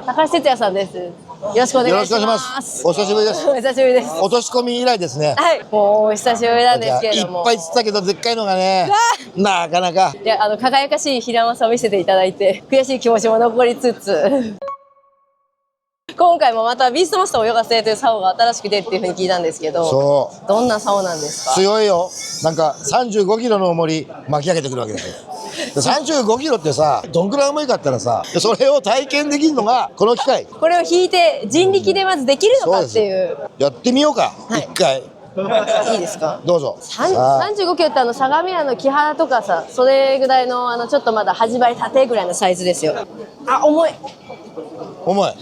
高橋哲也さんです。よろしくお願いします。よろしくお願いします。お久しぶりです。お久しぶりです。落とし込み以来ですね。はい、もうお久しぶりなんですけれども。いっぱい釣ったけど、でっかいのがね、なかなか。いや、輝かしいヒラマサを見せていただいて、悔しい気持ちも残りつつ。今回もまたビーストマスター泳がせという竿が新しく出るっていうふうに聞いたんですけど、そう。どんな竿なんですか？強いよ。なんか35キロの重り巻き上げてくるわけだよ。35キロってさ、どんくらい重いかったらさ、それを体験できるのがこの機械。これを引いて人力でまずできるのかっていう。やってみようか、一回。いいですか？どうぞ。35キロって相模湾の木原とかさ、それぐらいのちょっとまだ始まりたてぐらいのサイズですよ。あ、重い。重い。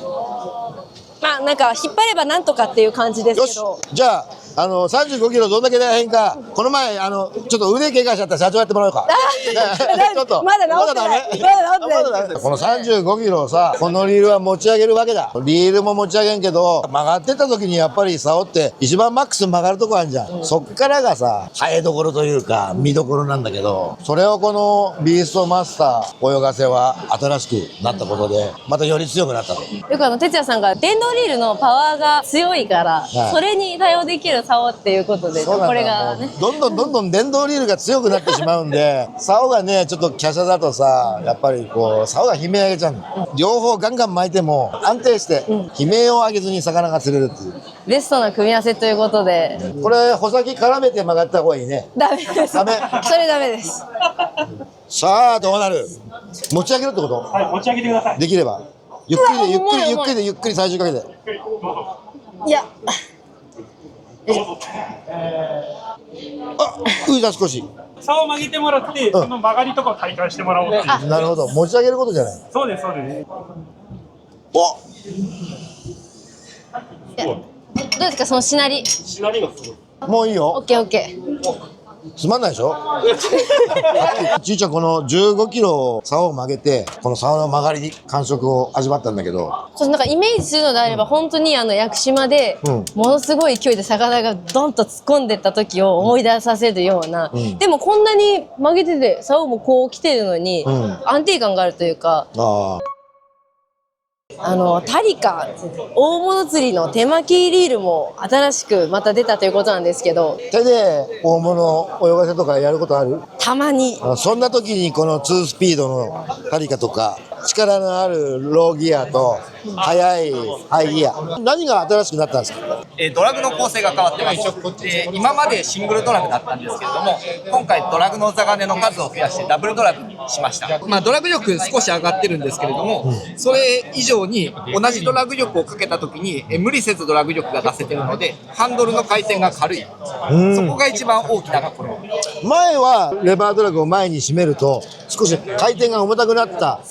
まあなんか引っ張ればなんとかっていう感じですけど。じゃあ35キロどんだけ大変か、この前ちょっと腕怪我しちゃった社長やってもらおうか。ちょっとまだ治ってない。まだ治ってない。この35キロをさ、このリールは持ち上げるわけだ。リールも持ち上げんけど、曲がってった時にやっぱり竿って一番マックス曲がるとこあるじゃん。そっからがさ、生えどころというか見どころなんだけど、それをこのビーストマスター泳がせは新しくなったことで、またより強くなったと。よく哲也さんが電動リールのパワーが強いから、それに対応できる竿っていうことで、これがね、どんどん電動リールが強くなってしまうんで、竿がねちょっと華奢だとさ、やっぱりこう竿が悲鳴上げちゃうの。両方ガンガン巻いても安定して悲鳴を上げずに魚が釣れるっていう、ベストな組み合わせということで、これ穂先絡めて曲がった方がいいね。ダメです。ダメ。それダメです。さあどうなる。持ち上げるってこと？はい、持ち上げてください。できればゆっくりでゆっくり最終かけて。いや。浮いた少し。竿を曲げてもらって、その曲がりとかを体感してもらおうっていう。なるほど、持ち上げることじゃない。そうですそうです。お。どうですかそのしなり？しなりがすごい。もういいよ。オッケーオッケー。つまんないでしょ。ちいちゃんこの15キロ竿を曲げて、この竿の曲がり感触を味わったんだけど、なんかイメージするのであれば、本当に屋久島でものすごい勢いで魚がドンと突っ込んでった時を思い出させるような、でもこんなに曲げてて竿もこう来てるのに安定感があるというか。タリカ大物釣りの手巻きリールも新しくまた出たということなんですけど、手で大物泳がせとかやることある？たまに。そんな時にこの2スピードのタリカとか、力のあるローギアと速いハイギア、何が新しくなったんですか？ドラグの構成が変わってます。今までシングルドラグだったんですけれども、今回ドラグの座金の数を増やしてダブルドラグにしました。ドラグ力少し上がってるんですけれども、それ以上に同じドラグ力をかけた時に無理せずドラグ力が出せてるので、ハンドルの回転が軽い。そこが一番大きなところ。前はレバードラグを前に締めると少し回転が重たくなった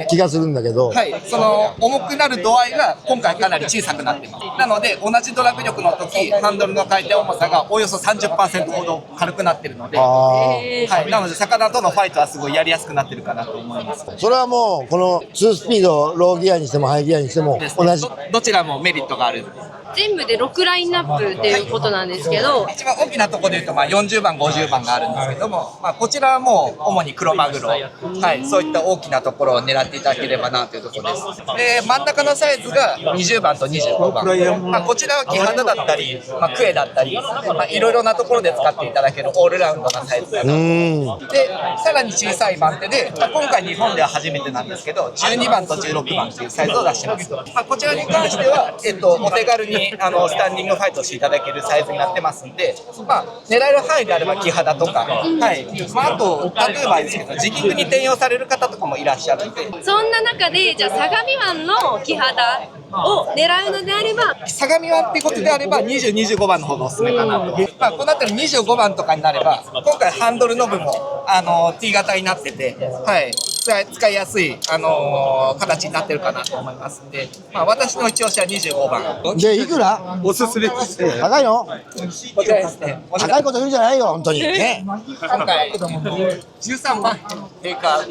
気がするんだけど、はい、その重くなる度合いが今回かなり小さくなってます。なので同じドラグ力の時、ハンドルの回転重さがおよそ 30% ほど軽くなってるので、はい、なので魚とのファイトはすごいやりやすくなってるかなと思います。それはもうこの2スピードローギアにしてもハイギアにしても同じ、どちらもメリットがある。全部で6ラインナップっていうことなんですけど、一番大きなところでいうと40番50番があるんですけども、こちらはもう主にクロマグロ、はい、そういった大きなところを狙っていただければなというところです。で真ん中のサイズが20番と25番、こちらはキハダだったり、クエだったり、いろいろなところで使っていただけるオールラウンドなサイズだな。でさらに小さい番手で、今回日本では初めてなんですけど12番と16番というサイズを出してます。こちらに関しては、お手軽にスタンディングファイトしていただけるサイズになってますんで、狙える範囲であればキハダとか、はい、あと例えばですけどジギングに転用される方とかもいらっしゃるんで、そんな中でじゃあ相模湾のキハダを狙うのであれば、相模湾っていうことであれば20、25番の方がおすすめかなと。この辺り25番とかになれば、今回ハンドルノブもT 型になってて、はい、使いやすい、形になってるかなと思いますんで、私の一押しは25番で。いくらおすすめです。高いの？こちらですね。高いこと言うんじゃないよ本当にね。今回13万定価。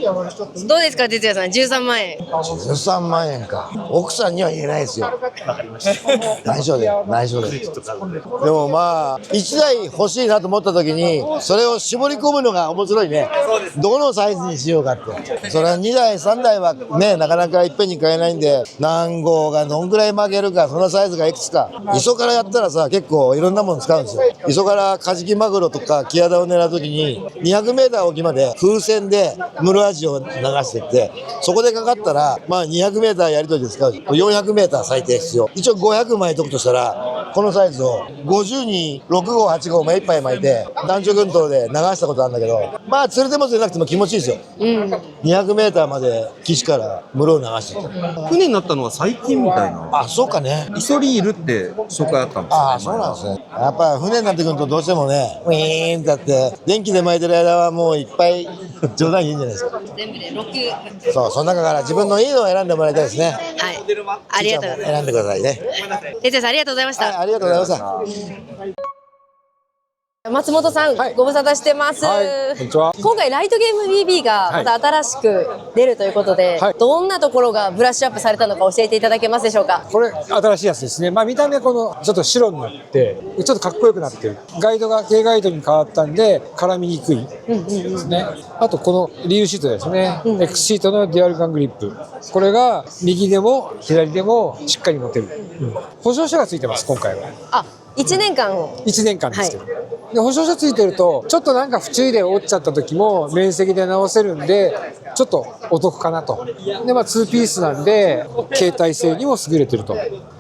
どうですか哲也さん、13万円。13万円か。奥さんには言えないですよ。内緒で内緒で。でも1台欲しいなと思った時にそれを絞り込むのが面白いね。どのサイズにしようかって。それは2台3台はねなかなかいっぺんに買えないんで、何号がどんくらい曲げるか、そのサイズがいくつか。磯からやったらさ、結構いろんなもの使うんですよ。磯からカジキマグロとかキハダを狙う時に 200m 沖まで風船でムロアジを流していって、そこでかかったらまあ 200m やり取りで使う。400m 最低必要。一応500巻いとくとしたら、このサイズを50に6号8号目いっぱい巻いて男女群島で流したことあるんだけど、まあ釣れても釣れなくても気持ちいいですよ。200m まで岸から室を流していった。船になったのは最近みたいな。あ、そうかね。イソリールって紹介あったんですよね。ああ、そうなんですね。やっぱ船になってくるとどうしてもね、ウィーンってやって、電気で巻いてる間はもういっぱい冗談言うんじゃないですか。全部で6。そう、その中から自分のいいのを選んでもらいたいですね。はい。ありがとうございます。選んでくださいね。哲也さんありがとうございましはい、た。ありがとうございました。松本さん、ご無沙汰してます。はいこんにちは今回ライトゲーム BB がまた新しく出るということで、はいどんなところがブラッシュアップされたのか教えていただけますでしょうか。これ新しいやつですね。まあ見た目はこのちょっと白になってちょっとかっこよくなってる。ガイドが軽ガイドに変わったんで絡みにくいですね。あとこのリールシートですね。X シートのデュアルガングリップ。これが右でも左でもしっかり持てる。保証書がついてます今回は。あ、1年間を。 1年間ですけど、で保証書ついてるとちょっとなんか不注意で折っちゃった時も面積で直せるんでちょっとお得かなと。でまあ2ピースなんで携帯性にも優れてると。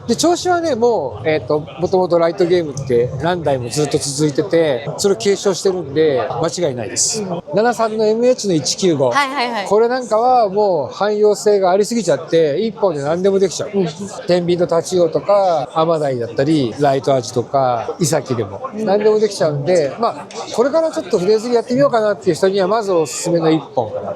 で調子はねもうもともとライトゲームって何台もずっと続いててそれを継承してるんで間違いないです。73の MH の195、はいはいはい。これなんかはもう汎用性がありすぎちゃって1本で何でもできちゃう。天秤のタチウオとかアマダイだったりライトアジとかイサキでも何でもできちゃうんで、まあこれからちょっと筆釣りやってみようかなっていう人にはまずおすすめの1本かな。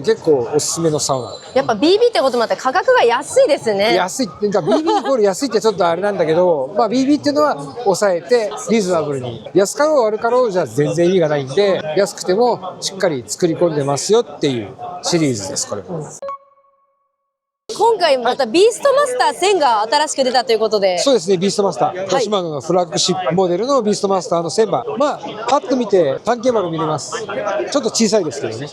結構おすすめのサウナ。やっぱ BB ってこともあって価格が安いですね。安いっていうか BB イコール安いってちょっとあれなんだけど、まあ BB っていうのは抑えてリーズナブルに、安かろう悪かろうじゃ全然意味がないんで、安くてもしっかり作り込んでますよっていうシリーズですこれ。今回またビーストマスター1000が新しく出たということで。そうですね、ビーストマスター、トシマノのフラッグシップモデルのビーストマスターの1000番、まあパッと見て単形丸見れます。ちょっと小さいですけどね、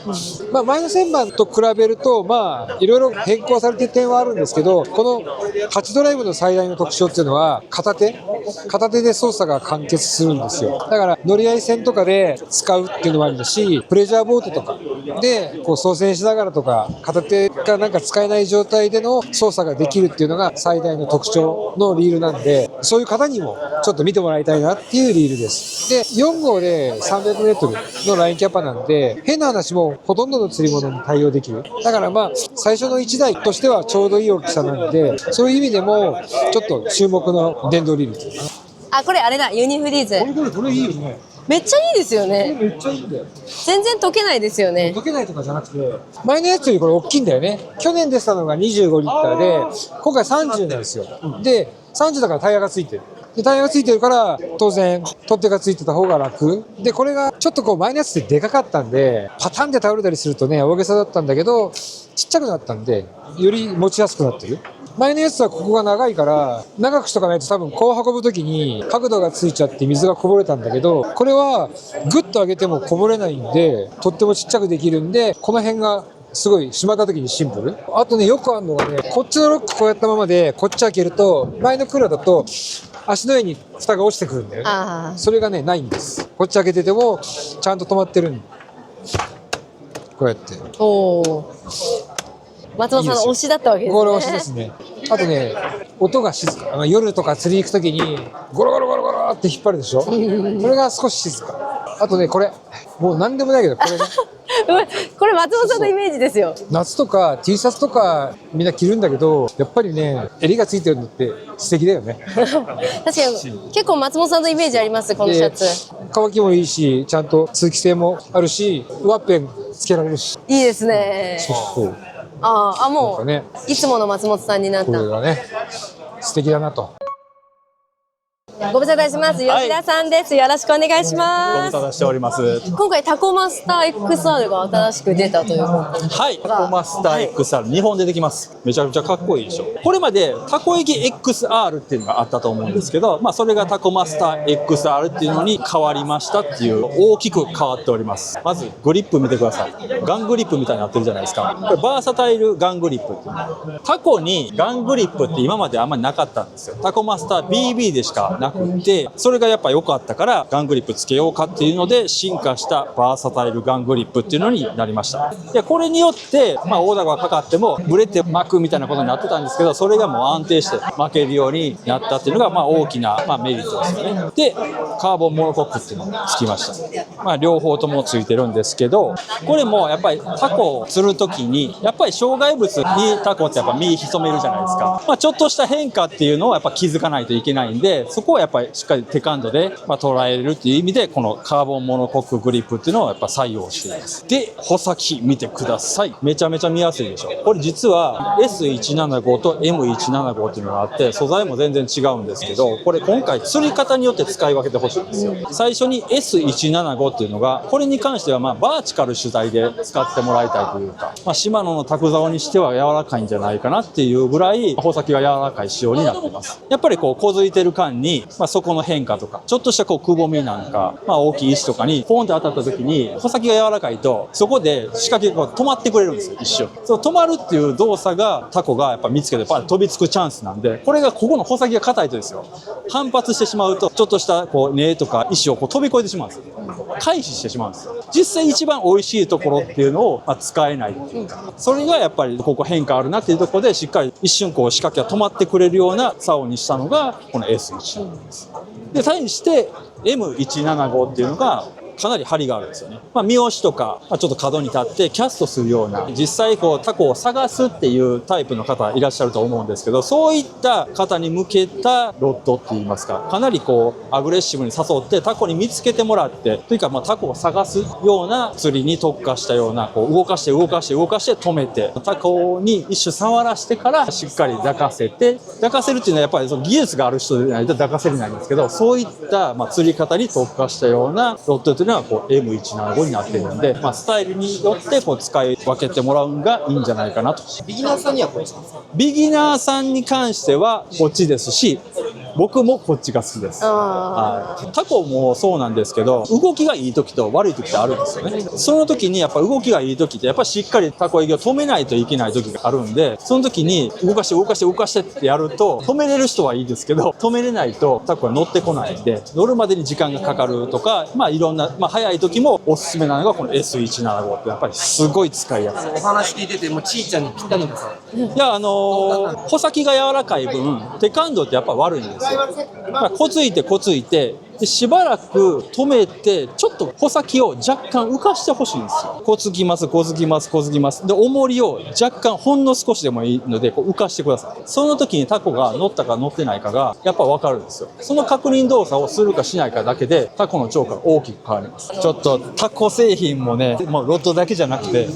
まあ前の1000番と比べるとまあいろいろ変更されてる点はあるんですけど、この8ドライブの最大の特徴っていうのは片手で操作が完結するんですよ。だから乗り合い線とかで使うっていうのもあるし、プレジャーボートとかでこう操船しながらとか片手がなんか使えない状態での操作ができるっていうのが最大の特徴のリールなんで、そういう方にもちょっと見てもらいたいなっていうリールです。で4号で 300m のラインキャパなんで変な話もほとんどの釣り物に対応できる。だからまあ最初の1台としてはちょうどいい大きさなんで、そういう意味でもちょっと注目の電動リールです。あ、これあれだ、ユニフリーズ。これいいよね。めっちゃいいですよね。めっちゃいいんだよ。全然溶けないですよね。溶けないとかじゃなくて、前のやつよりこれ大きいんだよね。去年出したのが25リッターで、今回30なんですよ。で、30だからタイヤがついてる。で、タイヤがついてるから、当然、取っ手がついてた方が楽。で、これがちょっとこう前のやつってでかかったんで、パタンで倒れたりするとね、大げさだったんだけど、ちっちゃくなったんで、より持ちやすくなってる。前のやつはここが長いから長くしとかないと多分こう運ぶ時に角度がついちゃって水がこぼれたんだけど、これはグッと上げてもこぼれないんでとってもちっちゃくできるんで、この辺がすごいしまった時にシンプル。あとね、よくあるのがね、こっちのロックこうやったままでこっち開けると、前のクーラーだと足の上に蓋が落ちてくるんだよね。それがねないんです。こっち開けててもちゃんと止まってるんで、こうやって。おお。松本さんの推しだったわけですね。これ推しですね。あとね、音が静か。夜とか釣り行くときにゴロゴロゴロゴロって引っ張るでしょ。これが少し静か。あとね、これもう何でもないけど、これねこれ松本さんのイメージですよ。夏とか T シャツとかみんな着るんだけど、やっぱりね襟がついてるのって素敵だよね。確かに結構松本さんのイメージあります、このシャツ。乾きもいいし、ちゃんと通気性もあるし、ワッペンつけられるし。いいですね。そうもう、ね、いつもの松本さんになった。これがね素敵だなと。ご無沙汰します。吉田さんです。よろしくお願いしごます。無沙汰しております。今回タコマスター XR が新しく出たということで。はい、タコマスター XR、日本でできます。めちゃくちゃかっこいいでしょ。これまでタコ焼き XR っていうのがあったと思うんですけど、まあそれがタコマスター XR っていうのに変わりましたっていう、大きく変わっております。まずグリップ見てください。ガングリップみたいになってるじゃないですか。これバーサタイルガングリップっていうの。タコにガングリップって今まであんまりなかったんですよ。タコマスター BB でしかなくて、それがやっぱ良かったからガングリップつけようかっていうので進化したバーサタイルガングリップっていうのになりました。でこれによってまあ大高がかかってもブレて巻くみたいなことになってたんですけど、それがもう安定して巻けるようになったっていうのがまあ大きなまあメリットですよね。でカーボンモノコックっていうのがつきました。まあ両方ともついてるんですけど、これもやっぱりタコを釣る時にやっぱり障害物にタコってやっぱ身潜めるじゃないですか。まあちょっとした変化っていうのをやっぱ気づかないといけないんで、そこをやっぱりしっかり手感度でまあ捉えるっていう意味でこのカーボンモノコックグリップっていうのをやっぱ採用しています。で穂先見てください。めちゃめちゃ見やすいでしょ。これ実は S175 と M175 っていうのがあって、素材も全然違うんですけど、これ今回釣り方によって使い分けてほしいんですよ。最初に S175 っていうのが、これに関してはまあバーチカル主体で使ってもらいたいというか、まあ、シマノのタク竿にしては柔らかいんじゃないかなっていうぐらい穂先が柔らかい仕様になってます。やっぱりこう小づいてる間に、まあ、そこの変化とかちょっとしたこうくぼみなんか、まあ、大きい石とかにポンって当たった時に穂先が柔らかいとそこで仕掛けが止まってくれるんですよ。一瞬その止まるっていう動作がタコがやっぱ見つけてパッと飛びつくチャンスなんで、これがここの穂先が硬いとですよ、反発してしまうとちょっとしたこう根とか石をこう飛び越えてしまうんですよ。回避してしまうんですよ。実際一番美味しいところっていうのをまあ使えないっていうか、それがやっぱりここ変化あるなっていうところでしっかり一瞬こう仕掛けが止まってくれるような竿にしたのがこの S175 です。で対して M175 っていうのがかなり張りがあるんですよね。まあ、三好とか、まあ、ちょっと角に立ってキャストするような、実際こうタコを探すっていうタイプの方いらっしゃると思うんですけど、そういった方に向けたロッドって言いますか、かなりこうアグレッシブに誘ってタコに見つけてもらって、というかまあタコを探すような釣りに特化したような、こう動かして止めて、タコに一種触らしてからしっかり抱かせて、抱かせるっていうのはやっぱりその技術がある人でないと抱かせれないんですけど、そういったまあ釣り方に特化したようなロッドというのはこう M175 になっているんで、まあ、スタイルによってこう使い分けてもらうのがいいんじゃないかなと。ビギナーさんにはこっちですか？ビギナーさんに関してはこっちですし、僕もこっちが好きです。はい、タコもそうなんですけど、動きがいい時と悪い時ってあるんですよね。その時にやっぱ動きがいい時ってやっぱしっかりタコ焼きを止めないといけない時があるんで、その時に動かしてってやると、止めれる人はいいですけど、止めれないとタコが乗ってこないんで、乗るまでに時間がかかるとか、まあいろんな、まあ早い時もおすすめなのがこの S175 ってやっぱりすごい使いやすい。お話聞いててもうちいちゃんにぴったりですよ。いや穂先が柔らかい分手感度ってやっぱ悪いんですよ。まあ、こついてでしばらく止めてちょっと穂先を若干浮かしてほしいんですよ。こつきますで重りを若干ほんの少しでもいいのでこう浮かしてください。その時にタコが乗ったか乗ってないかがやっぱ分かるんですよ。その確認動作をするかしないかだけでタコの釣果が大きく変わります。ちょっとタコ製品もね、もうロッドだけじゃなくて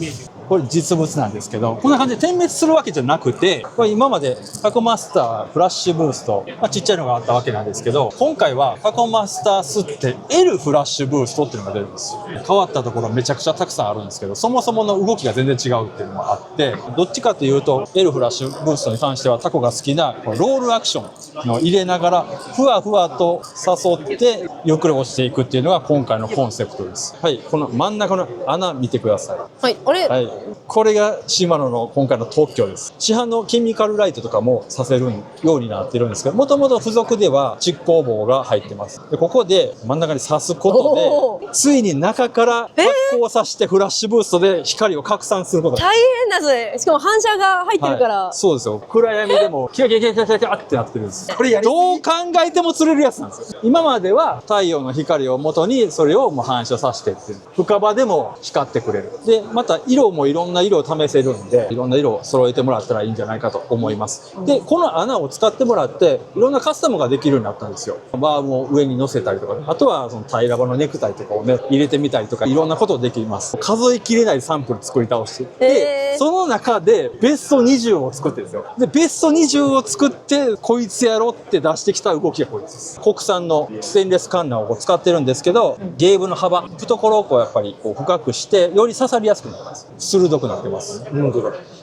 これ実物なんですけど、こんな感じで点滅するわけじゃなくて、これ今までタコマスターフラッシュブースト、まあ、ちっちゃいのがあったわけなんですけど、今回はタコマスタースって L フラッシュブーストっていうのが出るんですよ。変わったところめちゃくちゃたくさんあるんですけど、そもそもの動きが全然違うっていうのもあって、どっちかというと L フラッシュブーストに関してはタコが好きなロールアクションの入れながらふわふわと誘ってゆっくり落ちていくっていうのが今回のコンセプトです。はい、この真ん中の穴見てください。はい、あれ、はい、これがシマノの今回の特許です。市販のケミカルライトとかもさせるようになってるんですけど、もともと付属では蓄光棒が入ってます。でここで真ん中に刺すことでついに中から発光させてフラッシュブーストで光を拡散することが大変だそれ。しかも反射が入ってるから、はい、そうですよ。暗闇でもキラキラキラキラキラってなってるんです。これどう考えても釣れるやつなんですよ。今までは太陽の光を元にそれをもう反射させてっていう、深場でも光ってくれる。でまた色もいろんな色を試せるんで、いろんな色を揃えてもらったらいいんじゃないかと思います。でこの穴を使ってもらっていろんなカスタムができるようになったんですよ。バームを上に乗せたりとか、あとはその平場のネクタイとかをね入れてみたりとか、いろんなことできます。数えきれないサンプル作り倒していって、その中でベスト20を作ってるんですよ。で、ベスト20を作って、こいつやろって出してきた動きがこいつです。国産のステンレスカンナを使ってるんですけど、ゲーブの幅、懐をこうやっぱりこう深くして、より刺さりやすくなります。鋭くなってます。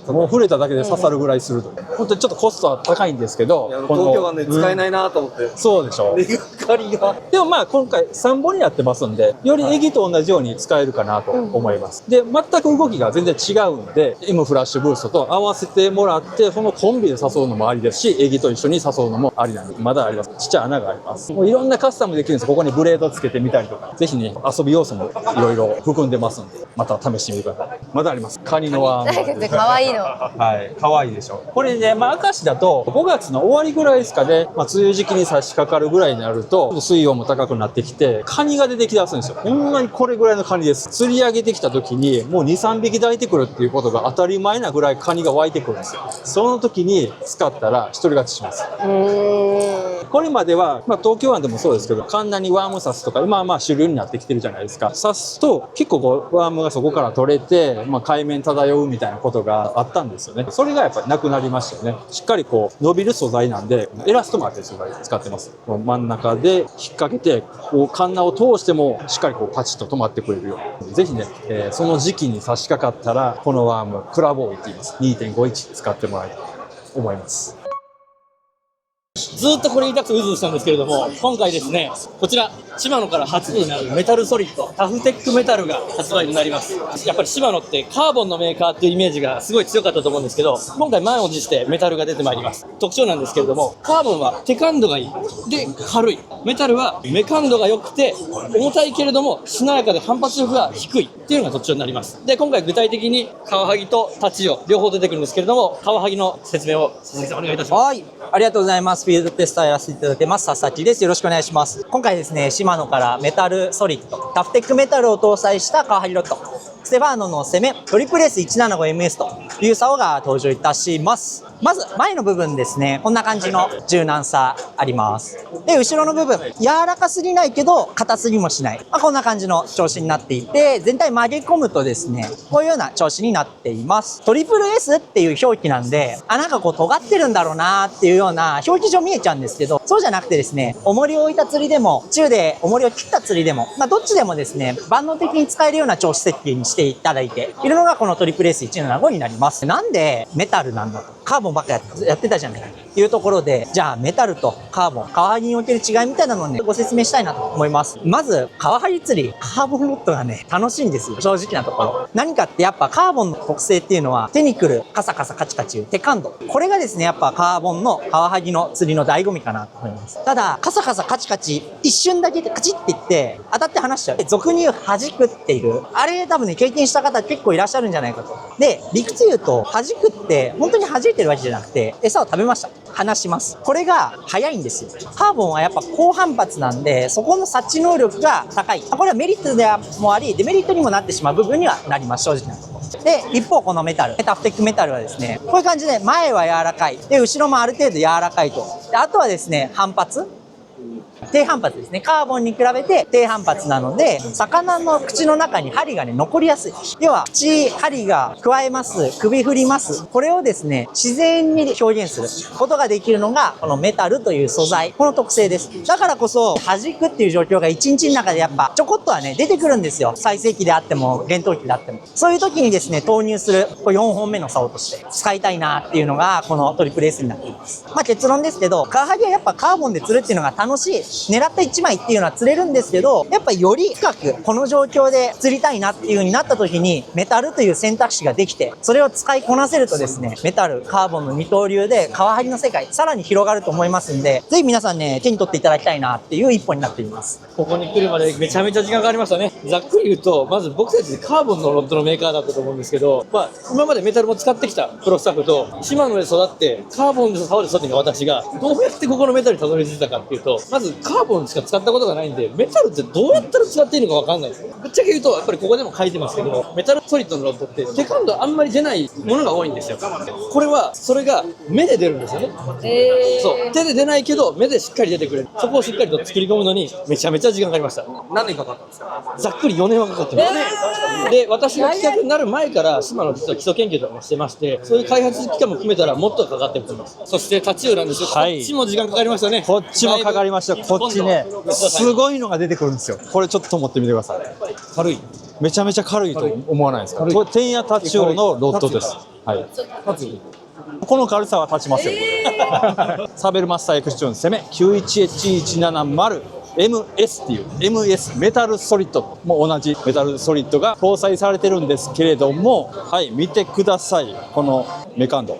もう触れただけで刺さるぐらい鋭い。本当にちょっとコストは高いんですけど、東京湾で使えないなと思って。そうでしょ。光が。でもまあ今回3本になってますんで、よりエギと同じように使えるかなと思います。で、全く動きが全然違うんで、M フラッシュブーストと合わせてもらって、そのコンビで誘うのもありですし、エギと一緒に誘うのもありなんで、まだあります。ちっちゃい穴があります。もういろんなカスタムできるんです。ここにブレードつけてみたりとか、ぜひね、遊び要素もいろいろ含んでますんで、また試してみてください。まだあります。カニのワーム。かわいいの。はい、可愛いでしょ。これね、まあ、明石だと5月の終わりぐらいですかね、まあ、梅雨時期に差し掛かるぐらいになると、水温も高くなってきて、カニが出てきだすんですよ。ほんまにこれぐらいのカニです。釣り上げてきた時に、もう2、3匹抱いてくるっていうことが当たり前なぐらいカニが湧いてくるんですよ。その時に使ったら一人勝ちします。これまでは、まあ、東京湾でもそうですけど、カンナにワーム刺すとか、今はまあ主流になってきてるじゃないですか。刺すと、結構こう、ワームがそこから取れて、まあ、海面漂うみたいなことがあったんですよね。それがやっぱりなくなりましたよね。しっかりこう、伸びる素材なんで、エラストマーっていう素材使ってます。この真ん中で引っ掛けて、こう、カンナを通しても、しっかりこう、パチッと止まってくれるように。ぜひね、その時期に差し掛かったら、このワーム、クラボーイって言います。2.51 使ってもらいたいと思います。ずっとこれ言いたくてうずうずしたんですけれども、今回ですね、こちら、シマノから初になるメタルソリッド、タフテックメタルが発売になります。やっぱりシマノってカーボンのメーカーっていうイメージがすごい強かったと思うんですけど、今回満を持してメタルが出てまいります。特徴なんですけれども、カーボンは手感度がいい。で、軽い。メタルはメ感度が良くて、重たいけれども、しなやかで反発力が低いっていうのが特徴になります。で、今回具体的にカワハギとタチオ、両方出てくるんですけれども、カワハギの説明を鈴木さんお願いいたします。はい。ありがとうございます。フィールドテスターやらせていただいてます。佐々木です。よろしくお願いします。今回ですね、シマノからメタルソリッド、タフテックメタルを搭載したカワハギロッド、ステファーノの攻め、トリプル S175MS という竿が登場いたします。まず、前の部分ですね、こんな感じの柔軟さあります。で、後ろの部分、柔らかすぎないけど、硬すぎもしない。こんな感じの調子になっていて、全体曲げ込むとですね、こういうような調子になっています。トリプル S っていう表記なんで、なんかこう尖ってるんだろうなっていうような表記上見えちゃうんですけど、そうじゃなくてですね、重りを置いた釣りでも、中で重りを切った釣りでも、どっちでもですね、万能的に使えるような調子設計にしていただいているのがこのトリプル S175 になります。なんでメタルなんだと。カーボンばっかやってたじゃないかというところで、じゃあメタルとカーボン、カワハギにおける違いみたいなのをね、ご説明したいなと思います。まず、カワハギ釣り、カーボンロッドがね、楽しいんですよ。正直なところ。何かってやっぱカーボンの特性っていうのは、手に来るカサカサカチカチいう手感度。これがですね、やっぱカーボンのカワハギの釣りの醍醐味かなと思います。ただ、カサカサカチカチ、一瞬だけカチっていって、当たって離しちゃう。俗に言う弾くっていう。あれ多分ね、経験した方結構いらっしゃるんじゃないかと。で、理屈言うと、弾くって本当に弾いてるわけじゃなくて、餌を食べました。離します。これが早いんですよ。カーボンはやっぱ高反発なんで、そこの察知能力が高い。これはメリットでもあり、デメリットにもなってしまう部分にはなります。正直なところ。で、一方このメタル、タフテックメタルはですね、こういう感じで前は柔らかい。で、後ろもある程度柔らかいと。で、あとはですね、反発。低反発ですね。カーボンに比べて低反発なので、魚の口の中に針がね、残りやすい。要は、針が加えます、首振ります。これをですね、自然に表現することができるのが、このメタルという素材、この特性です。だからこそ、弾くっていう状況が1日の中でやっぱ、ちょこっとはね、出てくるんですよ。最盛期であっても、厳冬期であっても。そういう時にですね、投入する、これ4本目の竿として使いたいなっていうのが、このトリプル S になっています。結論ですけど、カワハギはやっぱカーボンで釣るっていうのが楽しい。狙った1枚っていうのは釣れるんですけど、やっぱより深くこの状況で釣りたいなっていう風になった時にメタルという選択肢ができて、それを使いこなせるとですね、メタル、カーボンの二刀流でカワハギの世界さらに広がると思いますんで、ぜひ皆さんね、手に取っていただきたいなっていう一本になっています。ここに来るまでめちゃめちゃ時間がかりましたね。ざっくり言うと、まず僕たちカーボンのロッドのメーカーだったと思うんですけど、今までメタルも使ってきたプロスタッフと、シマノで育って、カーボンで竿で育ってきた私が、どうやってここのメタルにたどり着いたかっていうと、まずカーボンしか使ったことがないんで、メタルってどうやったら使っていいのかわかんないです。ぶっちゃけ言うと、やっぱりここでも書いてますけど、メタルソリッドのロッドって手感度あんまり出ないものが多いんですよ。これは、それが目で出るんですよね。そう。手で出ないけど、目でしっかり出てくれる。そこをしっかりと作り込むのに、めちゃめちゃ時間かかりました。何年かかったんですか？ざっくり4年はかかってます。で、私が企画になる前から、島の実は基礎研究とかもしてまして、そういう開発期間も含めたらもっとかかってると思います。そして、タチウオなんですよ。こっちも時間かかりましたね。こっちもかかりました。こっちね、すごいのが出てくるんですよ。これちょっと持ってみてください。軽い。めちゃめちゃ軽いと思わないですか？これ天野タチウオのロッドです。はい。この軽さは立ちますよ。サーベルマスターエクスチョン攻め 91H170MS っていう MS メタルソリッドも同じメタルソリッドが搭載されてるんですけれども、はい、見てください。このメカンド。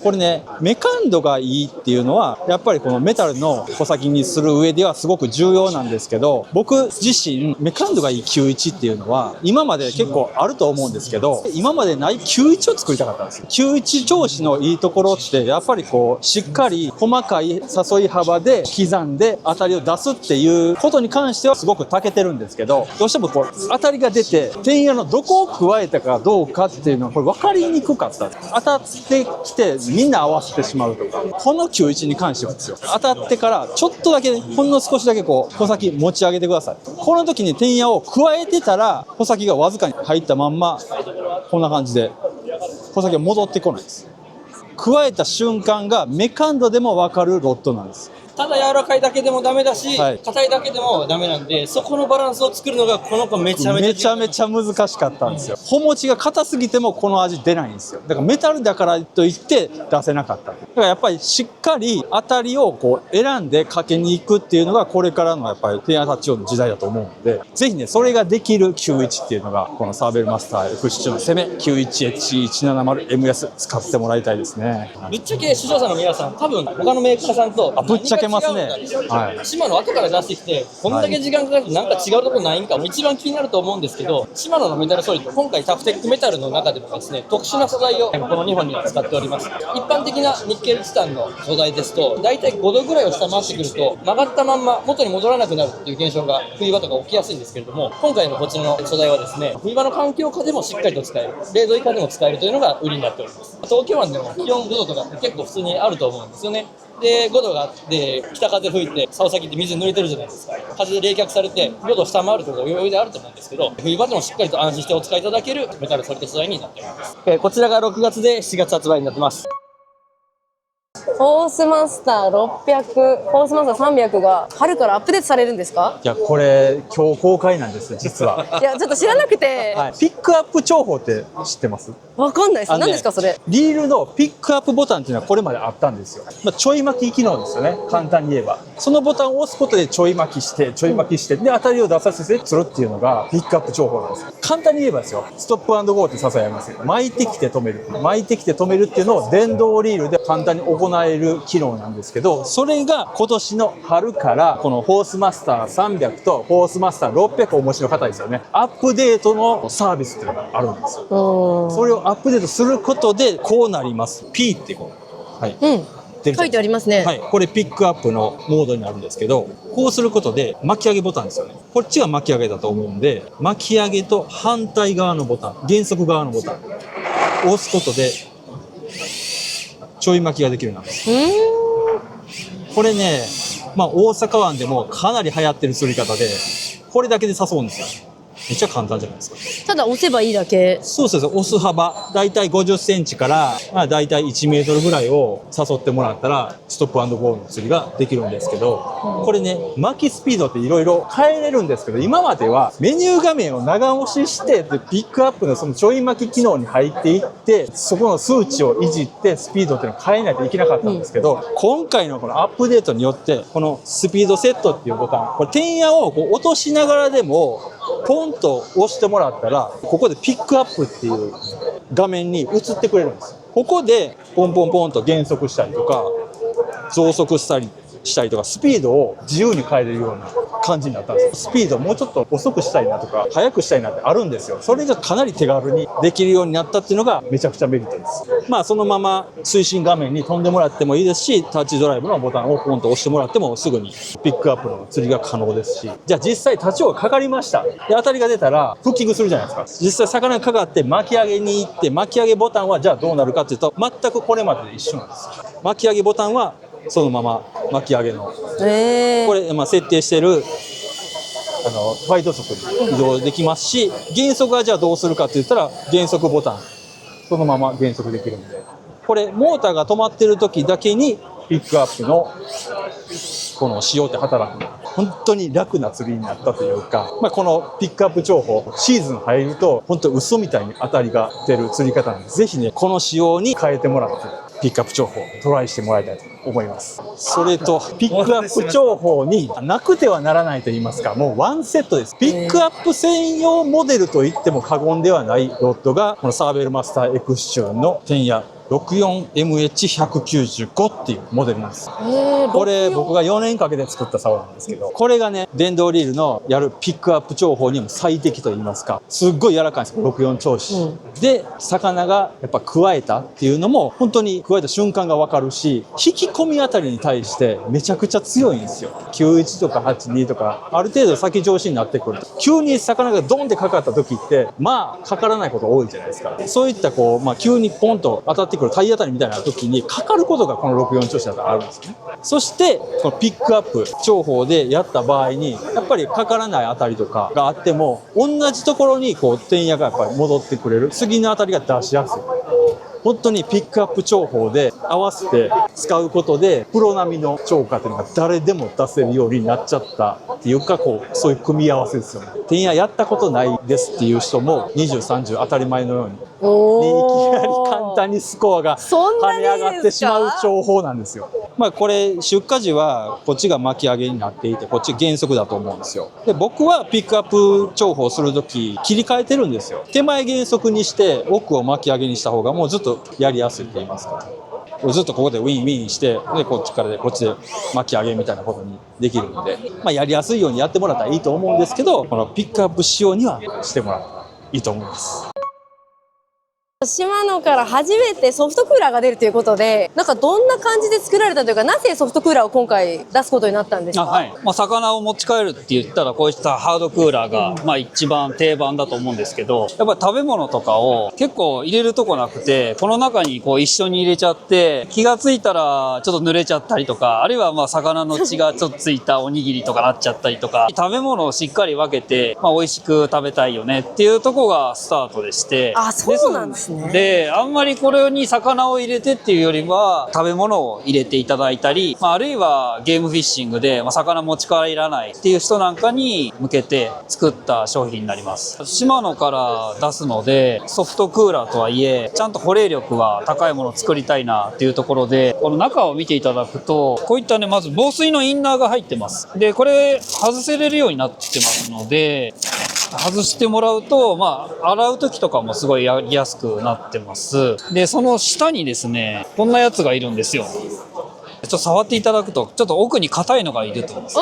これね、メカンドがいいっていうのはやっぱりこのメタルの穂先にする上ではすごく重要なんですけど、僕自身メカンドがいい91っていうのは今まで結構あると思うんですけど、今までない91を作りたかったんですよ。91調子のいいところってやっぱりこうしっかり細かい誘い幅で刻んで当たりを出すっていうことに関してはすごく長けてるんですけど、どうしてもこう当たりが出て天野のどこを加えたかどうかっていうのはこれ分かりにくかった。当たってきてみんな合わせてしまうとか、この91に関してはですよ、当たってからちょっとだけね、ほんの少しだけこう穂先持ち上げてください。この時に天野を加えてたら穂先がわずかに入ったまんまこんな感じで穂先が戻ってこないです。加えた瞬間がメカンドでも分かるロッドなんです。ただ柔らかいだけでもダメだし、硬いだけでもダメなんで、そこのバランスを作るのがこの子めちゃめちゃ難しかったんですよ。穂持ちが硬すぎてもこの味出ないんですよ。だからメタルだからといって出せなかった。だからやっぱりしっかり当たりをこう選んでかけに行くっていうのがこれからのやっぱり天野タチウオの時代だと思うので、ぜひねそれができる91っていうのがこのサーベルマスター F7 の攻め 91H170MS 使ってもらいたいですね。ぶっちゃけ視聴者の皆さん多分他のメーカーさんとぶっちゃけますね。島野後から出してきてこんだけ時間かかるとなんか違うところないんか一番気になると思うんですけど、島野のメタルソリッド、今回タフテックメタルの中でもですね、特殊な素材をこの2本には使っております。一般的なニッケルチタンの素材ですと大体5度ぐらいを下回ってくると曲がったまんま元に戻らなくなるっていう現象が冬場とか起きやすいんですけれども、今回のこちらの素材はですね、冬場の環境下でもしっかりと使える、0度以下でも使えるというのが売りになっております。東京湾でも気温5度とかって結構普通にあると思うんですよね。で、5度があって北風吹いて竿先って水に濡れてるじゃないですか。風で冷却されて5度下回るところが余裕であると思うんですけど、冬場でもしっかりと安心してお使いいただけるメタルソリッド素材になっております。こちらが6月で7月発売になってます。ホースマスター600、ホースマスター300が春からアップデートされるんですか？いやこれ今日公開なんです実は。いやちょっと知らなくて、ピックアップ重宝って知ってます？わかんないです。何ですかそれ？リールのピックアップボタンっていうのはこれまであったんですよ。ちょい巻き機能ですよね、簡単に言えば。そのボタンを押すことでちょい巻きしてで当たりを出させてするっていうのがピックアップ重宝なんですよ。簡単に言えばですよ、ストップ&ゴーって支えますよ。巻いてきて止めるっていうのを電動リールで簡単に行える機能なんですけど、それが今年の春からこのホースマスター300とホースマスター600をお持ちの方ですよね、アップデートのサービスっていうのがあるんですよ。それをアップデートすることでこうなります。 P ってこう、はい、書いてありますね。はい、これピックアップのモードになるんですけど、こうすることで巻き上げボタンですよね。こっちが巻き上げだと思うんで、巻き上げと反対側のボタン、減速側のボタンを押すことでちょい巻きができるようになるんです。これね、大阪湾でもかなり流行ってる釣り方で、これだけで誘うんですよ。めっちゃ簡単じゃないですか。ただ押せばいいだけ。そうです。押す幅だいたい50センチからだいたい1メートルぐらいを誘ってもらったらストップ&ゴーの釣りができるんですけど、これね、巻きスピードっていろいろ変えれるんですけど、今まではメニュー画面を長押ししてでピックアップのそのちょい巻き機能に入っていって、そこの数値をいじってスピードっていうのを変えないといけなかったんですけど、今回のこのアップデートによってこのスピードセットっていうボタン、これ天野をこう落としながらでもポンと押してもらったら、ここでピックアップっていう画面に移ってくれるんです。ここでポンポンポンと減速したりとか増速したりとかスピードを自由に変えれるような感じになったんですよ。スピードもうちょっと遅くしたいなとか速くしたいなってあるんですよ。それがかなり手軽にできるようになったっていうのがめちゃくちゃメリットです。まあそのまま推進画面に飛んでもらってもいいですし、タッチドライブのボタンをポンと押してもらってもすぐにピックアップの釣りが可能ですし、じゃあ実際タチウオがかかりました。で当たりが出たらフッキングするじゃないですか。実際魚がかかって巻き上げに行って、巻き上げボタンはじゃあどうなるかっていうと、全くこれまでで一緒なんですよ。巻き上げボタンはそのまま巻き上げの、これ、設定してるファイト速に移動できますし、減速はじゃあどうするかって言ったら減速ボタンそのまま減速できるんで、これモーターが止まってる時だけにピックアップのこの仕様って働く。本当に楽な釣りになったというか、このピックアップ重宝シーズン入ると本当嘘みたいに当たりが出る釣り方なんで、ぜひねこの仕様に変えてもらってピックアップ重宝トライしてもらいたいと思います。それとピックアップ重宝になくてはならないと言いますか、もうワンセットです。ピックアップ専用モデルと言っても過言ではないロッドがこのサーベルマスターエクスチューンのテンヤ 64MH195 っていうモデルなんです。これ僕が4年かけて作った竿なんですけど、これがね電動リールのやるピックアップ重宝にも最適と言いますか、すっごい柔らかいんですよ64調子、で魚がやっぱくわえたっていうのも本当にくわえた瞬間が分かるし、引き込みあたりに対してめちゃくちゃ強いんですよ。91とか82とかある程度先調子になってくると、急に魚がドンってかかった時ってかからないこと多いじゃないですか。そういった急にポンと当たってくる体当たりみたいな時にかかることがこの64調子だとあるんですよね。そしてこのピックアップ重宝でやった場合にやっぱりかからない当たりとかがあっても同じところにテンヤがやっぱり戻ってくれる、次の当たりが出しやすい。本当にピックアップ重宝で合わせて使うことでプロ並みの釣果というのが誰でも出せるようになっちゃったっていうか、そういう組み合わせですよね。テンヤやったことないですっていう人も20、30当たり前のようにいきなり簡単にスコアが跳ね上がってしまう重宝なんですよ。これ出荷時はこっちが巻き上げになっていてこっち減速だと思うんですよ。で僕はピックアップ重宝する時切り替えてるんですよ。手前減速にして奥を巻き上げにした方がもうずっとやりやすいって言いますか、ずっとここでウィンウィンしてでこっちからでこっちで巻き上げみたいなことにできるので、やりやすいようにやってもらったらいいと思うんですけど、このピックアップ仕様にはしてもらったらいいと思います。シマノから初めてソフトクーラーが出るということで、なんかどんな感じで作られたというか、なぜソフトクーラーを今回出すことになったんですか？はい、魚を持ち帰るって言ったらこういったハードクーラーが一番定番だと思うんですけど、やっぱり食べ物とかを結構入れるとこなくて、この中に一緒に入れちゃって気がついたらちょっと濡れちゃったりとか、あるいは魚の血がちょっとついたおにぎりとかなっちゃったりとか、食べ物をしっかり分けて、美味しく食べたいよねっていうとこがスタートでして、そうなんですね。であんまりこれに魚を入れてっていうよりは食べ物を入れていただいたり、あるいはゲームフィッシングで魚持ち帰らないっていう人なんかに向けて作った商品になります。シマノから出すのでソフトクーラーとはいえちゃんと保冷力は高いものを作りたいなっていうところで、この中を見ていただくとこういったね、まず防水のインナーが入ってます。でこれ外せれるようになってますので、外してもらうと、洗う時とかもすごいやりやすくなってます。でその下にですねこんなやつがいるんですよ。ちょっと触っていただくとちょっと奥に硬いのがいると思うんです。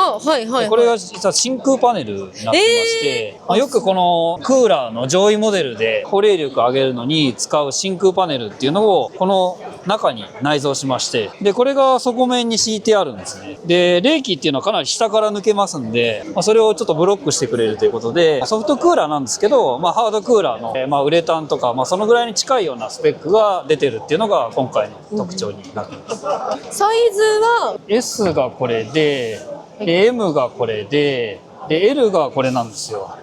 これが実は真空パネルになってまして、よくこのクーラーの上位モデルで保冷力を上げるのに使う真空パネルっていうのをこの中に内蔵しまして、でこれが底面に敷いてあるんですね。で冷気っていうのはかなり下から抜けますんで、それをちょっとブロックしてくれるということでソフトクーラーなんですけど、ハードクーラーの、ウレタンとか、そのぐらいに近いようなスペックが出てるっていうのが今回の特徴になっています。サイズは S がこれで、M がこれで L がこれなんですよ。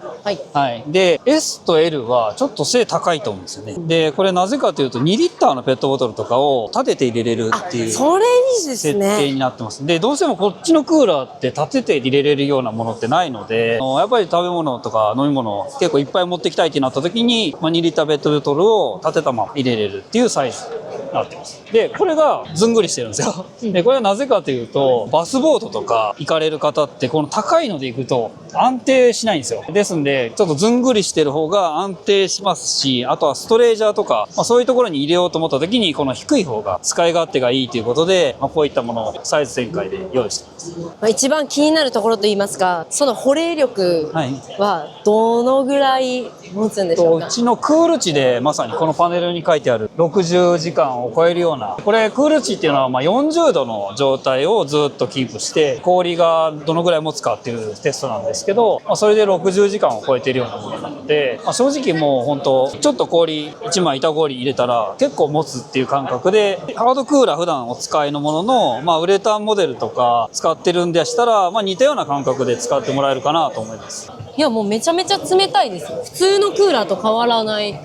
で S と L はちょっと背高いと思うんですよね。でこれなぜかというと2リッターのペットボトルとかを立てて入れれるっていう設定になってます。でどうしてもこっちのクーラーって立てて入れれるようなものってないので、やっぱり食べ物とか飲み物を結構いっぱい持ってきたいってなった時に、2リッターペットボトルを立てたまま入れれるっていうサイズになってます。でこれがずんぐりしてるんですよ。でこれはなぜかというとバスボートとか行かれる方ってこの高いので行くと安定しないんですよ。ですんで、ちょっとずんぐりしてる方が安定しますし、あとはストレージャーとか、そういうところに入れようと思った時に、この低い方が使い勝手がいいということで、こういったものをサイズ展開で用意しています。一番気になるところといいますか、その保冷力はどのぐらい持つんでしょうか。うちのクール値でまさにこのパネルに書いてある60時間を超えるような、これクール値っていうのは40度の状態をずっとキープして氷がどのぐらい持つかっていうテストなんですけど、それで60時間を超えているようなものなので、正直もう本当ちょっと氷1枚板氷入れたら結構持つっていう感覚で、ハードクーラー普段お使いのものの、ウレタンモデルとか使ってるんでしたら、似たような感覚で使ってもらえるかなと思います。いやもうめちゃめちゃ冷たいですよ。普通のクーラーと変わらない。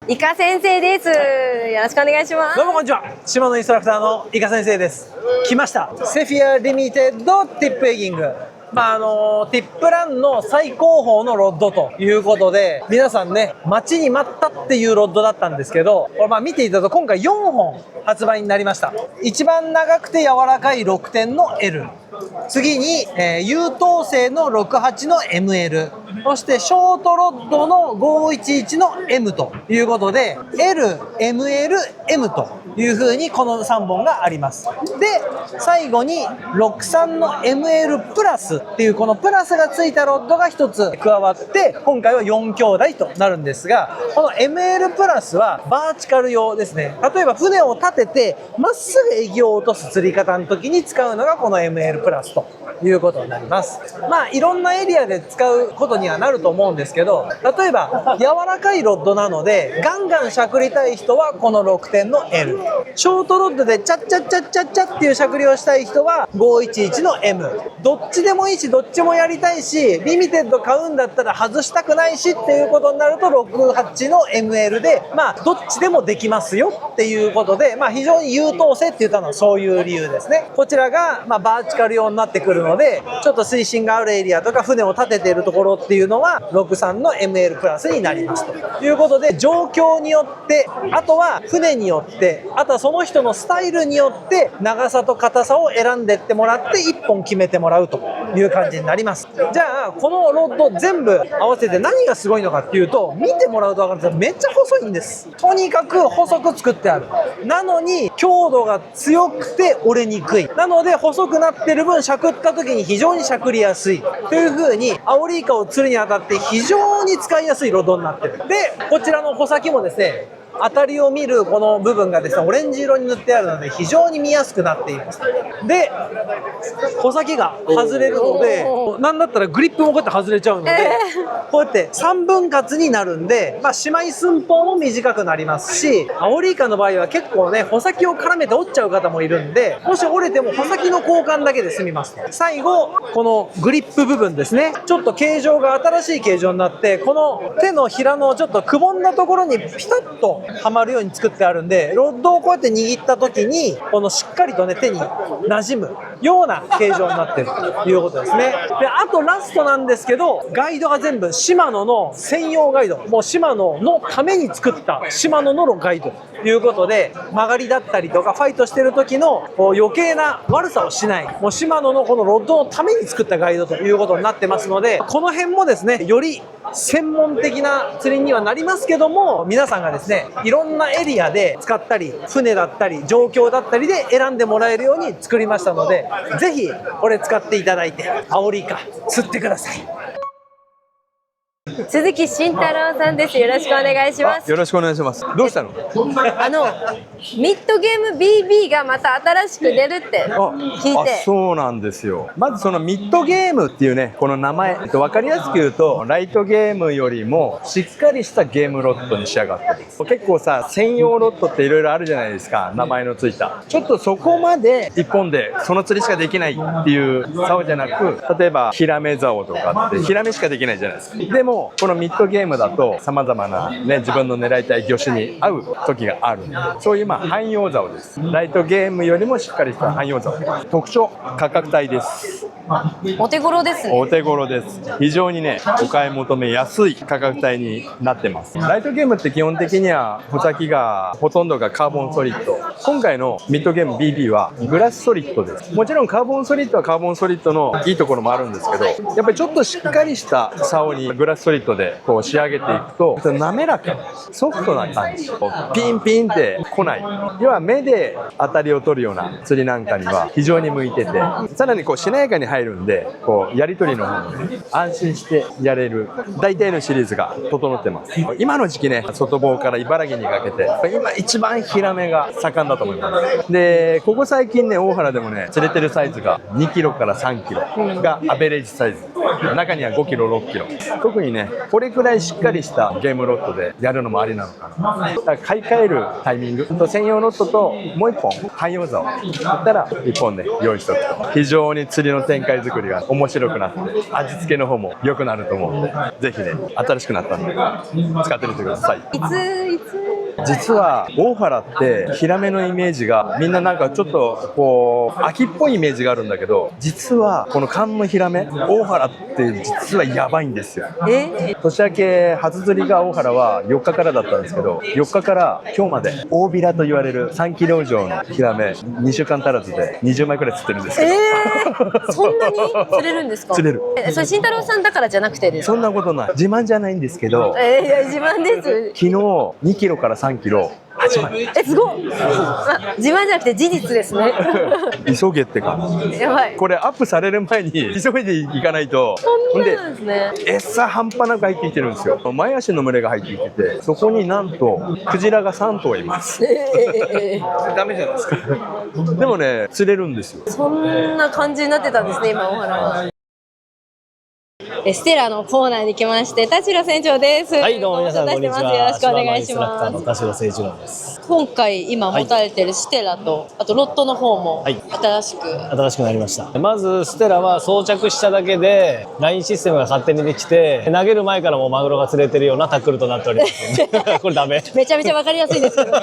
イカ先生です。よろしくお願いします。どうもこんにちは。島のインストラクターのイカ先生です。来ました。セフィアリミテッドティップエギング。ティップランの最高峰のロッドということで、皆さんね、待ちに待ったっていうロッドだったんですけど、これ見ていただくと今回4本発売になりました。一番長くて柔らかい6点の L。次に、優等生の68の ML。そしてショートロッドの511の M ということで、L、ML、M という風にこの3本があります。で、最後に63の ML プラスっていうこのプラスがついたロッドが1つ加わって、今回は4兄弟となるんですが、この ML プラスはバーチカル用ですね。例えば船を立ててまっすぐエギを落とす釣り方の時に使うのがこの ML プラスということになります。いろんなエリアで使うことにはなると思うんですけど、例えば柔らかいロッドなのでガンガンしゃくりたい人はこの6点の L、 ショートロッドでチャッチャッチャッチャッチャっていうしゃくりをしたい人は511の M。 どっちでもいいしどっちもやりたいし、リミテッド買うんだったら外したくないしっていうことになると68の ML でどっちでもできますよっていうことで、非常に優等生って言ったのはそういう理由ですね。こちらがバーチカル用になってくるので、ちょっと水深があるエリアとか船を立てているところっていうのは63の ML プラスになりますということで、状況によって、あとは船によって、あとはその人のスタイルによって長さと硬さを選んでってもらって1本決めてもらうという感じになります。じゃあこのロッド全部合わせて何がすごいのかっていうと、見てもらうと分かるんですがめっちゃ細いんです。とにかく細く作ってある。なのに強度が強くて折れにくい。なので細くなってる分しゃくった時に非常にしゃくりやすいという風に、アオリイカを釣るにあたって非常に使いやすいロッドになってる。でこちらの穂先もですね、当たりを見るこの部分がですねオレンジ色に塗ってあるので非常に見やすくなっています。で穂先が外れるので、なんだったらグリップもこうやって外れちゃうので、こうやって3分割になるんで、しまい寸法も短くなりますし、アオリイカの場合は結構ね穂先を絡めて折っちゃう方もいるんで、もし折れても穂先の交換だけで済みます。最後このグリップ部分ですね、ちょっと形状が新しい形状になって、この手のひらのちょっとくぼんだところにピタッとはまるように作ってあるんで、ロッドをこうやって握った時にこのしっかりとね手に馴染むような形状になってるということですね。であとラストなんですけど、ガイドが全部シマノの専用ガイド、もうシマノのために作ったシマノのガイドということで、曲がりだったりとかファイトしてる時の余計な悪さをしない、もうシマノのこのロッドのために作ったガイドということになってますので、この辺もですねより専門的な釣りにはなりますけども、皆さんがですねいろんなエリアで使ったり、船だったり状況だったりで選んでもらえるように作りましたので、ぜひこれ使っていただいてアオリイカ釣ってください。鈴木慎太郎さんです。よろしくお願いします。よろしくお願いします。どうしたの？ミッドゲーム BB がまた新しく出るって聞いて。そうなんですよ。まずそのミッドゲームっていうね、この名前、分かりやすく言うとライトゲームよりもしっかりしたゲームロッドに仕上がってる。結構さ、専用ロッドっていろいろあるじゃないですか、名前のついた。ちょっとそこまで一本でその釣りしかできないっていう竿じゃなく、例えばヒラメ竿とかってヒラメしかできないじゃないですか。でもこのミッドゲームだと様々なね、自分の狙いたい魚種に合う時があるんで、そういう汎用竿です。ライトゲームよりもしっかりした汎用竿。特徴、価格帯です。お手頃ですね。お手頃です。非常にね、お買い求めやすい価格帯になってます。ライトゲームって基本的には穂先がほとんどがカーボンソリッド。今回のミッドゲーム BB はグラスソリッドです。もちろんカーボンソリッドはカーボンソリッドのいいところもあるんですけど、やっぱりちょっとしっかりした竿にグラスソリッドでこう仕上げていくと滑らか、ソフトな感じ。ピンピンって来ない。要は目で当たりを取るような釣りなんかには非常に向いてて、さらにこうしなやかに入るんで、こうやり取りの方もね、安心してやれる大体のシリーズが整ってます。今の時期ね、外房から茨城にかけて今一番ヒラメが盛んだと思います。でここ最近ね、大原でもね釣れてるサイズが2キロから3キロがアベレージサイズ、中には5キロ6キロ、特にねこれくらいしっかりしたゲームロッドでやるのもありなのかな。だから買い替えるタイミングと専用ロッドともう1本汎用竿だったら1本ね用意しておくと非常に釣りの展開作りが面白くなって味付けの方も良くなると思うんで、ぜひね新しくなったんで使ってみてください。いつ実は大原ってヒラメのイメージがみんななんかちょっとこう秋っぽいイメージがあるんだけど、実はこの寒のヒラメ大原って実はやばいんですよ。年明け初釣りが大原は4日からだったんですけど、4日から今日まで大ビラと言われる3キロ以上のヒラメ2週間足らずで20枚くらい釣ってるんですけど、そんなに釣れるんですか？釣れる。それ慎太郎さんだからじゃなくてですか？そんなことない、自慢じゃないんですけど、いや自慢です。昨日2キロから3キロ8枚。すごい。自慢じゃなくて事実ですね。急げってか。やばい。これアップされる前に急いでいかないと。そんなんですね。餌半端なく入ってきてるんですよ。前足の群れが入ってきてて、そこになんとクジラが3頭います。ダメじゃないですか。でもね釣れるんですよ。そんな感じになってたんですね、今大原は。ステラのコーナーに来まして、田代船長です。はい、どうも皆さんこんにちは。よろしくお願いしインストラクターます。の田代誠一郎です。今回今持たれてるステラと、あとロットの方も新しくなりました。まずステラは装着しただけでラインシステムが勝手にできて、投げる前からもうマグロが釣れてるようなタックルとなっておりますこれダメ。めちゃめちゃわかりやすいですけどと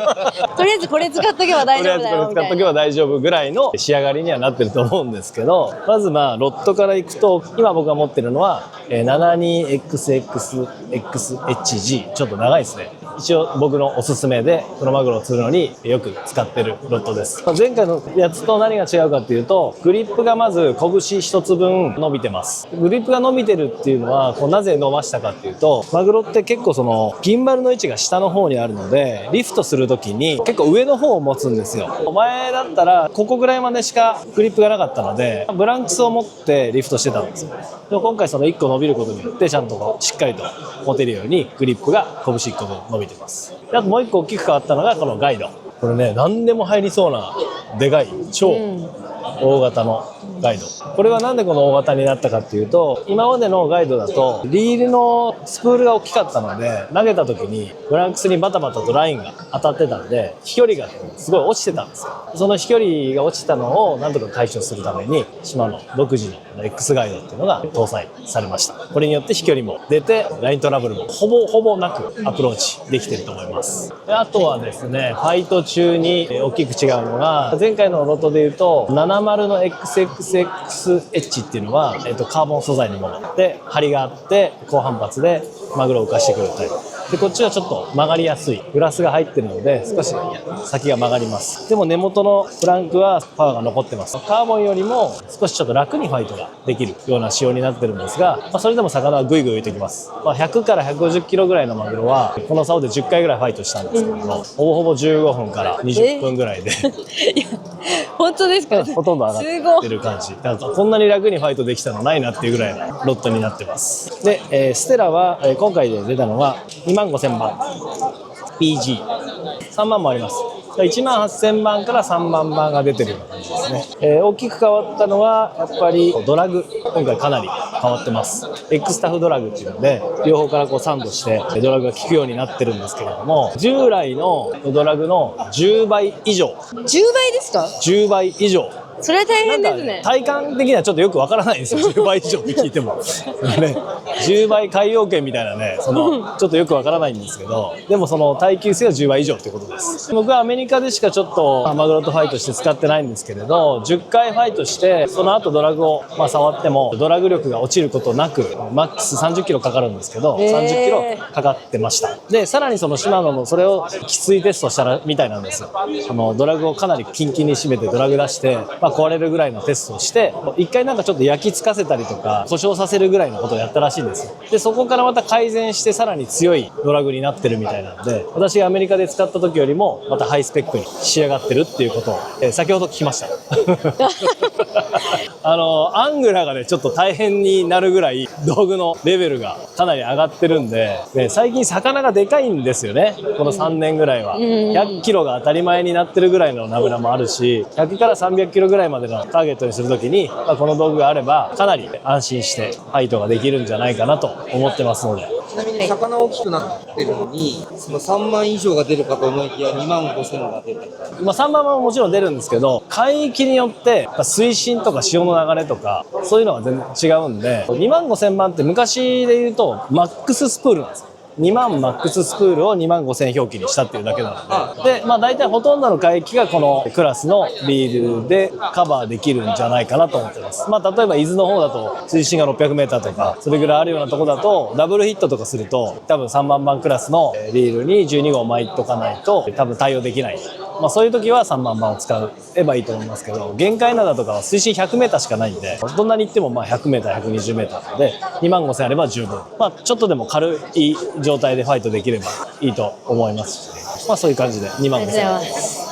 りあえずこれ使っとけば大丈夫だよみたいな。これ使っとけば大丈夫ぐらいの仕上がりにはなってると思うんですけど、まずまあロットからいくと、今僕が持ってるのは 72XXXHG、 ちょっと長いですね。一応僕のおすすめでクロマグロを釣るのによく使ってるロットです。前回のやつと何が違うかっていうと、グリップがまず拳一つ分伸びてます。グリップが伸びてるっていうのはこうなぜ伸ばしたかっていうと、マグロって結構そのギンバルの位置が下の方にあるので、リフトする時に結構上の方を持つんですよ。前だったらここぐらいまでしかグリップがなかったので、ブランクスを持ってリフトしてたんですよ。でも今回その1個伸びることによってちゃんとしっかりと持てるようにグリップが拳1個分伸びてます。であともう1個大きく変わったのがこのガイド。これね、何でも入りそうなでかい超大型のガイド。これはなんでこの大型になったかっていうと、今までのガイドだとリールのスプールが大きかったので、投げた時にブランクスにバタバタとラインが当たってたんで飛距離がすごい落ちてたんですよ。その飛距離が落ちたのをなんとか解消するためにシマノ独自の X ガイドっていうのが搭載されました。これによって飛距離も出て、ライントラブルもほぼなくアプローチできてると思います。であとはですね、ファイト中に大きく違うのが、前回のロトでいうと70の XXXH っていうのは、カーボン素材のもので張りがあって高反発でマグロを浮かしてくるタイプで、こっちはちょっと曲がりやすいグラスが入ってるので少し先が曲がります。でも根元のフランクはパワーが残ってます。カーボンよりも少しちょっと楽にファイトができるような仕様になってるんですが、それでも魚はグイグイ浮いてきます。100から150キロぐらいのマグロはこの竿で10回ぐらいファイトしたんですけども、ほぼほぼ15分から20分ぐらいで本当ですか？ほとんど上がってる感じ。だからこんなに楽にファイトできたのないなっていうぐらいのロットになってます。で、ステラは今回で出たのは25000番 PG3 万もあります。18000番から3万番が出てるような感じですね。大きく変わったのはやっぱりドラグ、今回かなり変わってます。X タフドラグっていうので両方からこうサンドしてドラグが効くようになってるんですけれども、従来のドラグの10倍以上。10倍ですか？ 10倍以上それは大変ですね。体感的にはちょっとよくわからないんですよ。10倍以上って聞いても。ね、10倍海洋圏みたいなね、ちょっとよくわからないんですけど、でもその耐久性は10倍以上ってことです。僕はアメリカでしかちょっとマグロとファイトして使ってないんですけれど、10回ファイトして、その後ドラグを触っても、ドラグ力が落ちることなく、マックス30キロかかるんですけど、30キロかかってました。で、さらにそのシマノのそれをきついテストしたらみたいなんですよ。ドラグをかなりキンキンに締めてドラグ出して、壊れるぐらいのテストをして、一回なんかちょっと焼き付かせたりとか、故障させるぐらいのことをやったらしいんですよ。で、そこからまた改善してさらに強いドラグになってるみたいなので、私がアメリカで使った時よりもまたハイスペックに仕上がってるっていうことを、先ほど聞きました。アングラがね、ちょっと大変になるぐらい道具のレベルがかなり上がってるんで、最近魚がでかいんですよね。この3年ぐらいは。100キロが当たり前になってるぐらいのナブラもあるし、100から300キロぐらいまでのターゲットにするときに、この道具があればかなり安心してファイトができるんじゃないかなと思ってますので。ちなみに魚大きくなってるのに、その3万以上が出るかと思いきや2万5千が出てる。3万はもちろん出るんですけど、海域によって水深とか潮の流れとかそういうのが全然違うんで、2万5千番って昔で言うとマックススプールなんですよ。2万マックススプールを2万5千表記にしたっていうだけなので、大体ほとんどの海域がこのクラスのリールでカバーできるんじゃないかなと思ってます。例えば伊豆の方だと水深が600メーターとかそれぐらいあるようなとこだとダブルヒットとかすると多分3万番クラスのリールに12号巻いとかないと多分対応できない。そういう時は3万番を使えばいいと思いますけど、限界灘とかは水深100メーターしかないんで、どんなに行っても100メーター、120メーターなので、2万5千あれば十分。ちょっとでも軽い状態でファイトできればいいと思いますし、そういう感じで2万5千。